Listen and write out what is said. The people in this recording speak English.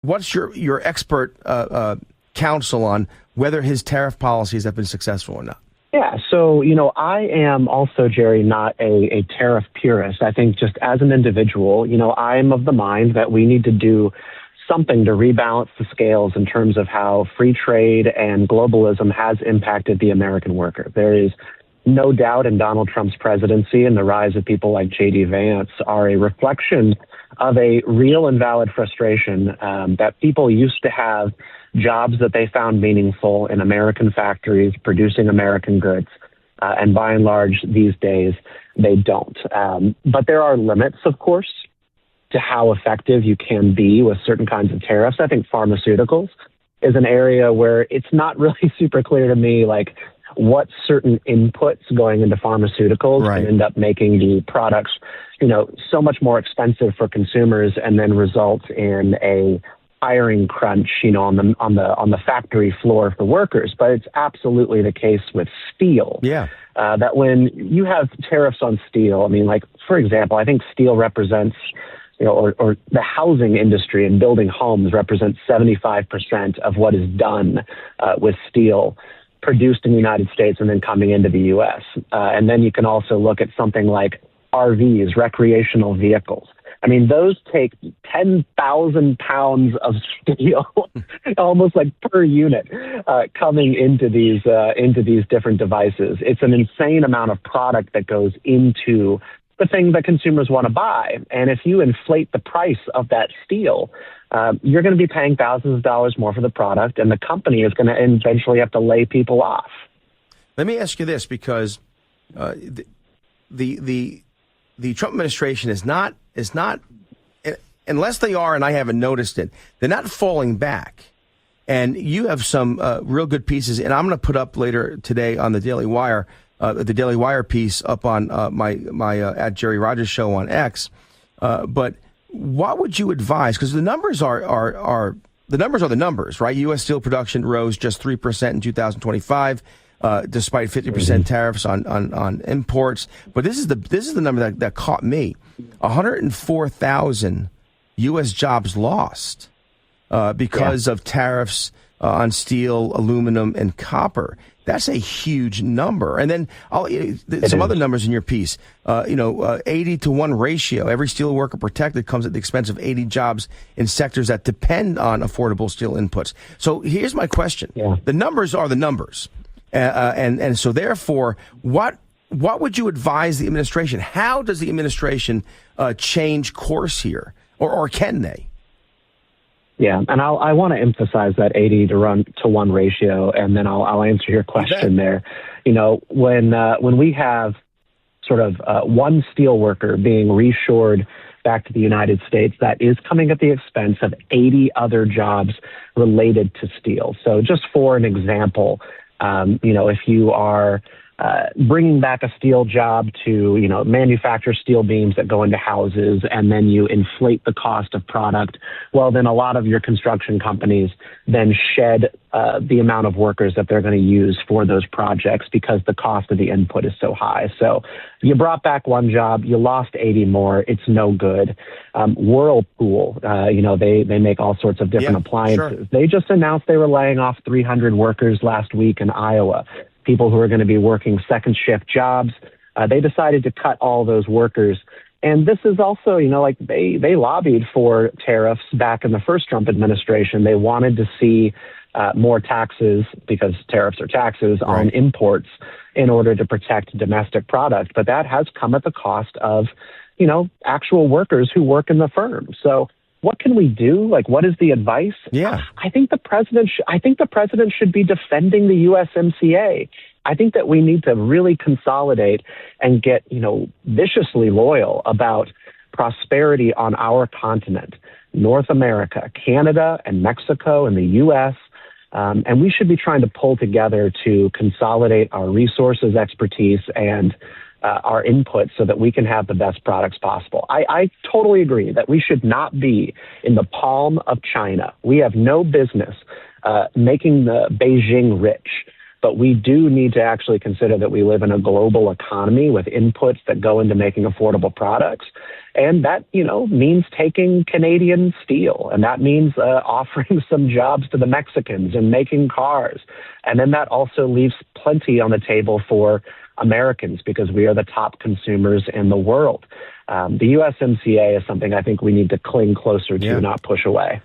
What's your expert counsel on whether his tariff policies have been successful or not? Yeah, so, I am also, Jerry, not a tariff purist. I think just as an individual, I'm of the mind that we need to do something to rebalance the scales in terms of how free trade and globalism has impacted the American worker. There is no doubt in Donald Trump's presidency and the rise of people like J.D. Vance are a reflection of a real and valid frustration that people used to have jobs that they found meaningful in American factories producing American goods. And by and large, these days, they don't. But there are limits, of course, to how effective you can be with certain kinds of tariffs. I think pharmaceuticals is an area where it's not really super clear to me, like, what certain inputs going into pharmaceuticals can end up making the products, so much more expensive for consumers and then result in a hiring crunch, on the factory floor for workers. But it's absolutely the case with steel. Yeah. That when you have tariffs on steel, for example, I think steel represents, or the housing industry and building homes represents 75% of what is done with steel produced in the United States and then coming into the U.S. And then you can also look at something like RVs, recreational vehicles. Those take 10,000 pounds of steel, almost like per unit, coming into these different devices. It's an insane amount of product that goes into the thing that consumers want to buy. And if you inflate the price of that steel, you're going to be paying thousands of dollars more for the product, and the company is going to eventually have to lay people off. Let me ask you this, because the Trump administration is not, unless they are, and I haven't noticed it, they're not falling back. And you have some real good pieces, and I'm going to put up later today on the Daily Wire, the Daily Wire piece up on my at Jerry Rogers show on X. But what would you advise? Because the numbers are the numbers, right? U.S. steel production rose just 3% in 2025, despite 50% tariffs on imports. But this is the number that caught me: 104,000 U.S. jobs lost because of tariffs on steel, aluminum, and copper. That's a huge number. And then some other numbers in your piece. 80-to-1 ratio. Every steel worker protected comes at the expense of 80 jobs in sectors that depend on affordable steel inputs. So here's my question. Yeah. The numbers are the numbers. And so therefore, what would you advise the administration? How does the administration change course here? Or can they? Yeah, and I want to emphasize that 80-to-1 ratio, and then I'll answer your question there. When we have sort of one steel worker being reshored back to the United States, that is coming at the expense of 80 other jobs related to steel. So just for an example, if you are bringing back a steel job to, manufacture steel beams that go into houses, and then you inflate the cost of product, well, then a lot of your construction companies then shed the amount of workers that they're going to use for those projects because the cost of the input is so high. So you brought back one job, you lost 80 more. It's no good. Whirlpool, they make all sorts of different appliances. Sure. They just announced they were laying off 300 workers last week in Iowa. People who are going to be working second shift jobs. They decided to cut all those workers. And this is also, they lobbied for tariffs back in the first Trump administration. They wanted to see more taxes, because tariffs are taxes, on imports in order to protect domestic product. But that has come at the cost of, actual workers who work in the firm. So what can we do? What is the advice? Yeah, I think the president should be defending the USMCA. I think that we need to really consolidate and get, viciously loyal about prosperity on our continent, North America, Canada, and Mexico, and the U.S. And we should be trying to pull together to consolidate our resources, expertise, and our input so that we can have the best products possible. I totally agree that we should not be in the palm of China. We have no business making the Beijing rich. But we do need to actually consider that we live in a global economy with inputs that go into making affordable products. And that, means taking Canadian steel. And that means offering some jobs to the Mexicans and making cars. And then that also leaves plenty on the table for Americans because we are the top consumers in the world. The USMCA is something I think we need to cling closer to, not push away.